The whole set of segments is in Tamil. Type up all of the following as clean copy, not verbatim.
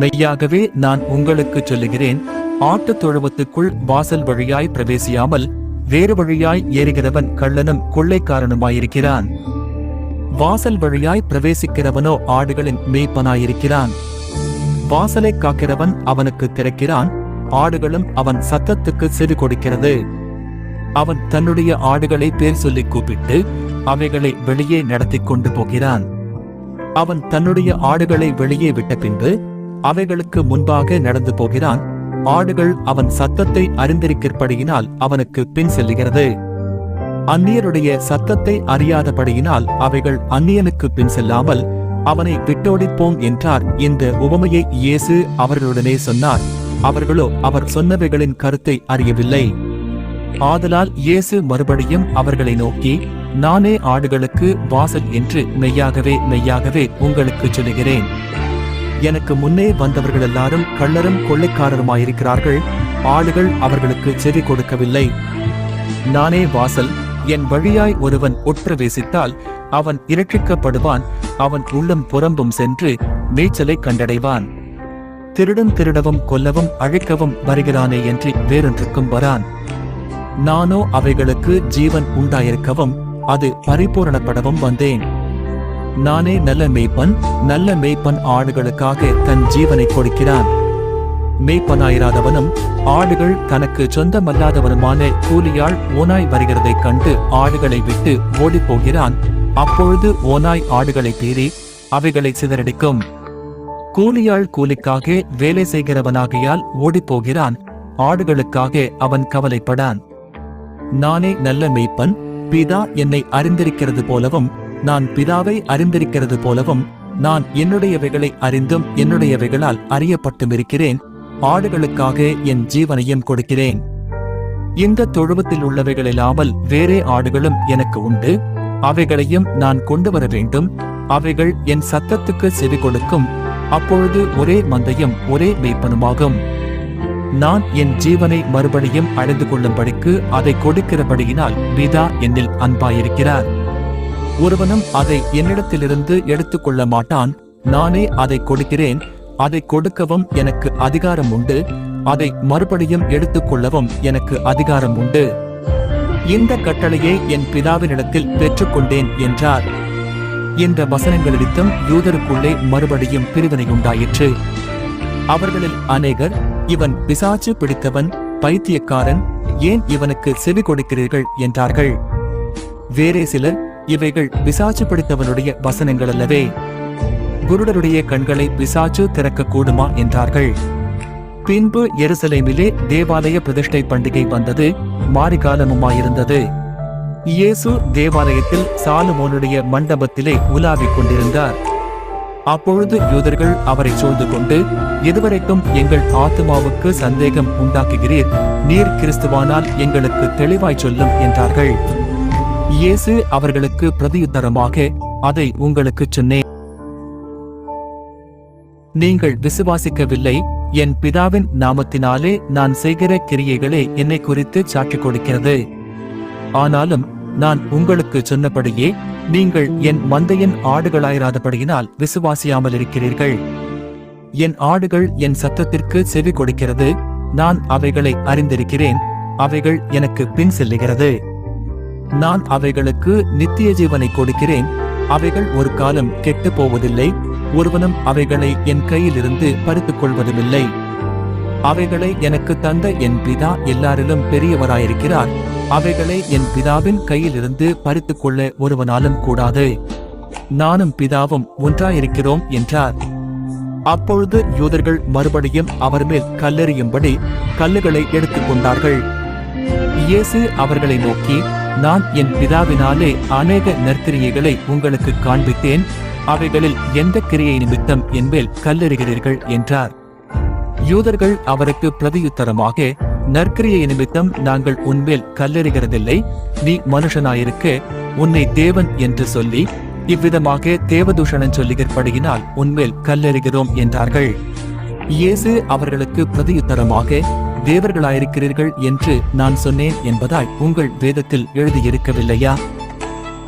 மெய்யாகவே நான் உங்களுக்கு சொல்லுகிறேன், ஆட்டுத் தொழுவத்துக்குள் வாசல் வழியாய் பிரவேசியாமல் வேறு வழியாய் ஏறுகிறவன் கள்ளனும் கொள்ளைக்காரனுமாயிருக்கிறான். வாசல் வழியாய் பிரவேசிக்கிறவனோ ஆடுகளின் மேய்ப்பனாயிருக்கிறான். வாசலை காக்கிறவன் அவனுக்கு திறக்கிறான், ஆடுகளும் அவன் சத்தத்துக்கு செவி கொடுக்கிறது. அவன் தன்னுடைய ஆடுகளை பேர் சொல்லி கூப்பிட்டு அவைகளை வெளியே நடத்தி கொண்டு போகிறான். அவன் தன்னுடைய ஆடுகளை வெளியே விட்ட பின்பு அவைகளுக்கு முன்பாக நடந்து போகிறான். ஆடுகள் அவன் சத்தத்தை அறிந்திருக்கிறபடியினால் அவனுக்கு பின் செல்லுகிறது. அந்நியருடைய சத்தத்தை அறியாதபடியினால் அவைகள் அந்நியனுக்கு பின் செல்லாமல் அவனை விட்டோடிப்போம் என்றார். இந்த உவமையை இயேசு அவர்களுடனே சொன்னார். அவர்களோ அவர் சொன்னவைகளின் கருத்தை அறியவில்லை. ஆதலால் இயேசு மறுபடியும் அவர்களை நோக்கி, நானே ஆடுகளுக்கு வாசல் என்று மெய்யாகவே மெய்யாகவே உங்களுக்கு சொல்லுகிறேன். எனக்கு முன்னே வந்தவர்கள் எல்லாரும் கள்ளரும் கொள்ளைக்காரருமாயிருக்கிறார்கள். ஆடுகள் அவர்களுக்கு செவி கொடுக்கவில்லை. நானே வாசல். என் வழியாய் ஒருவன் உட்பிரவேசித்தால் அவன் இரட்சிக்கப்படுவான். அவன் உள்ளம் புறம்பும் சென்று மேய்ச்சலை கண்டடைவான். திருடன் திருடவும் கொல்லவும் அழிக்கவும் வருகிறானே என்று வேறொன்றுக்கும் வரான். நானோ அவைகளுக்கு ஜீவன் உண்டாயிருக்கவும் அது பரிபூரணப்படவும் வந்தேன். நானே நல்ல மேய்ப்பன். நல்ல மேய்ப்பன் ஆடுகளுக்காக தன் ஜீவனை கொடுக்கிறான். மேய்ப்பனாயிராதவனும் ஆடுகள் தனக்கு சொந்தமல்லாதவனுமான கூலியாள் ஓனாய் வருகிறதைக் கண்டு ஆடுகளை விட்டு ஓடிப்போகிறான். அப்பொழுது ஓனாய் ஆடுகளை பீறி அவைகளை சிதறடிக்கும். கூலியாள் கூலிக்காக வேலை செய்கிறவனாகையால் ஓடிப்போகிறான். ஆடுகளுக்காக அவன் கவலைப்படான். நானே நல்ல மேய்ப்பன். பிதா என்னை அறிந்திருக்கிறது போலவும் நான் பிதாவை அறிந்திருக்கிறது போலவும் நான் என்னுடையவைகளை அறிந்தும் என்னுடையவைகளால் அறியப்பட்டுமிருக்கிறேன். ஆடுகளுக்காக என் ஜீவனையும் கொடுக்கிறேன். இந்த தொழுவத்தில் உள்ளவைகளில்லாமல் வேறே ஆடுகளும் எனக்கு உண்டு. அவைகளையும் நான் கொண்டு வர வேண்டும். அவைகள் என் சத்தத்துக்கு செவி கொடுக்கும். அப்பொழுது ஒரே மந்தையும் ஒரே மேய்ப்பனுமாகும். நான் என் ஜீவனை மறுபடியும் அடைந்து கொள்ளும்படிக்கு அதை கொடுக்கிறபடியினால் பிதா என்னில் அன்பாயிருக்கிறார். ஒருவனும் அதை என்னிடத்திலிருந்து எடுத்துக்கொள்ள மாட்டான். நானே அதை கொடுக்கிறேன். அதை கொடுக்கவும் எனக்கு அதிகாரம் உண்டு. அதை மறுபடியும் எடுத்துக்கொள்ளவும் எனக்கு அதிகாரம் உண்டு. இந்த கட்டளையை என் பிதாவினிடத்தில் பெற்றுக்கொண்டேன் என்றார். இந்த வசனங்களிடம் யூதருக்குள்ளே மறுபடியும் பிரிவினை உண்டாயிற்று. அவர்களில் அநேகர், இவன் பிசாசு பிடித்தவன், பைத்தியக்காரன், ஏன் இவனுக்கு செவி கொடுக்கிறீர்கள் என்றார்கள். வேறே சிலர், இவைகள் பிசாசு பிடித்தவனுடைய வசனங்கள் அல்லவே, குருடருடைய கண்களை பிசாசு திறக்க கூடுமா என்றார்கள். பின்பு எருசலேமிலே தேவாலய பிரதிஷ்டை பண்டிகை வந்தது. மாரிகாலமுமாயிருந்தது. இயேசு தேவாலயத்தில் சாலமோனுடைய மண்டபத்திலே உலாவிக் கொண்டிருந்தார். அப்பொழுது யூதர்கள் அவரை சூழ்ந்து கொண்டு, இதுவரைக்கும் எங்கள் ஆத்துமாவுக்கு சந்தேகம் உண்டாக்குகிறீர். நீர் கிறிஸ்துவானால் எங்களுக்கு தெளிவாய் சொல்லும் என்றார்கள். இயேசு அவர்களுக்கு பிரதியுத்தரமாக, அதை உங்களுக்கு சொன்னேன். நீங்கள் விசுவாசிக்கவில்லை. என் பிதாவின் நாமத்தினாலே நான் செய்கிற கிரியைகளே என்னை குறித்து சாட்சி கொடுக்கிறது. ஆனாலும் நான் உங்களுக்கு சொன்னபடியே நீங்கள் என் மந்தையின் ஆடுகளாயிராதபடியினால் விசுவாசியாமல் இருக்கிறீர்கள். என் ஆடுகள் என் சத்தத்திற்கு செவி கொடுக்கிறது. நான் அவைகளை அறிந்திருக்கிறேன். அவைகள் எனக்கு பின் செல்லுகிறது. நான் அவைகளுக்கு நித்திய ஜீவனை கொடுக்கிறேன். அவைகள் ஒரு காலம் கெட்டு போவதில்லை. ஒருவனும் அவைகளை என் கையிலிருந்து பறித்துக் கொள்வதுமில்லை. அவைகளை எனக்கு தந்த என் பிதா எல்லாரிலும் பெரியவராயிருக்கிறார். அவைகளை என் பிதாவின் கையிலிருந்து பறித்துக் கொள்ள ஒருவனாலும் கூடாது. நானும் பிதாவும் ஒன்றாயிருக்கிறோம் என்றார். அப்பொழுது யூதர்கள் மறுபடியும் அவர் மேல் கல்லெறியும்படி கல்லுகளை எடுத்துக் கொண்டார்கள். இயேசு அவர்களை நோக்கி, நான் என் பிதாவினாலே அநேக நற்கிரியைகளை உங்களுக்கு காண்பித்தேன். அவைகளில் எந்த கிரியை நிமித்தம் என்மேல் கல்லெறிகிறீர்கள் என்றார். யூதர்கள் அவருக்கு பிரதியுத்தரமாக, நற்கிரியை நிமித்தம் நாங்கள் உன்மேல் கல்லெறிகிறதில்லை. நீ மனுஷனாயிருக்க உன்னை தேவன் என்று சொல்லி இவ்விதமாக தேவதூஷணம் சொல்லுகிறபடியினால் உன்மேல் கல்லெறிகிறோம் என்றார்கள். இயேசு அவர்களுக்கு பிரதியுத்தரமாக, தேவர்களாயிருக்கிறீர்கள் என்று நான் சொன்னேன் என்பதாய் உங்கள் வேதத்தில் எழுதியிருக்கவில்லையா?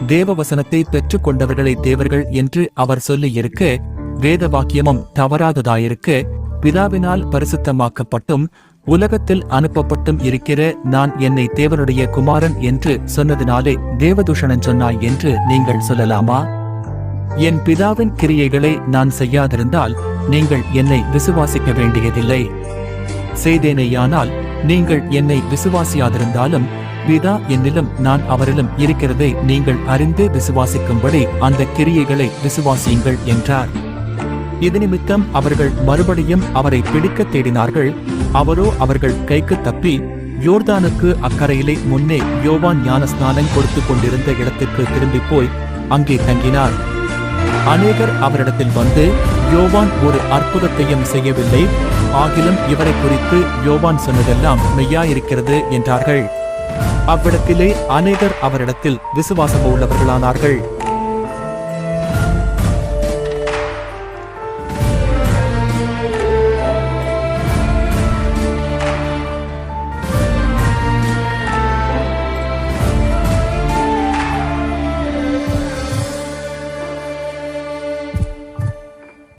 தேவவசனத்தை பெற்றுக் கொண்டவர்களை தேவர்கள் என்று அவர் சொல்லியிருக்க, வேத வாக்கியமும் தவறாததாயிருக்க பிதாவினால் பரிசுத்தமாக்கப்பட்டும் உலகத்தில் அனுப்பப்பட்டும் இருக்கிற நான் என்னை தேவனுடைய குமாரன் என்று சொன்னதினாலே தேவதூஷணம் சொன்னாய் என்று நீங்கள் சொல்லலாமா? என் பிதாவின் கிரியைகளை நான் செய்யாதிருந்தால் நீங்கள் என்னை விசுவாசிக்க வேண்டியதில்லை. செய்தேனேயானால் நீங்கள் என்னை விசுவாசியாதிருந்தாலும் பிதா என்னிலும் நான் அவரிலும் இருக்கிறதை நீங்கள் அறிந்து விசுவாசிக்கும்படி அந்த கிரியைகளை விசுவாசியுங்கள் என்றார். இது நிமித்தம் அவர்கள் மறுபடியும் அவரை பிடிக்க தேடினார்கள். அவரோ அவர்கள் கைக்கு தப்பி யோர்தானுக்கு அக்கறையிலே முன்னே யோவான் ஞானஸ்நானம் கொடுத்து கொண்டிருந்த இடத்துக்கு திரும்பி போய் அங்கே தங்கினார். அநேகர் அவரிடத்தில் வந்து, யோவான் ஒரு அற்புதத்தையும் செய்யவில்லை, ஆகிலும் இவரை குறித்து யோவான் சொன்னதெல்லாம் மெய்யாயிருக்கிறது என்றார்கள். அவ்விடத்திலே அநேகர் அவரிடத்தில் விசுவாசம் உள்ளவர்களானார்கள்.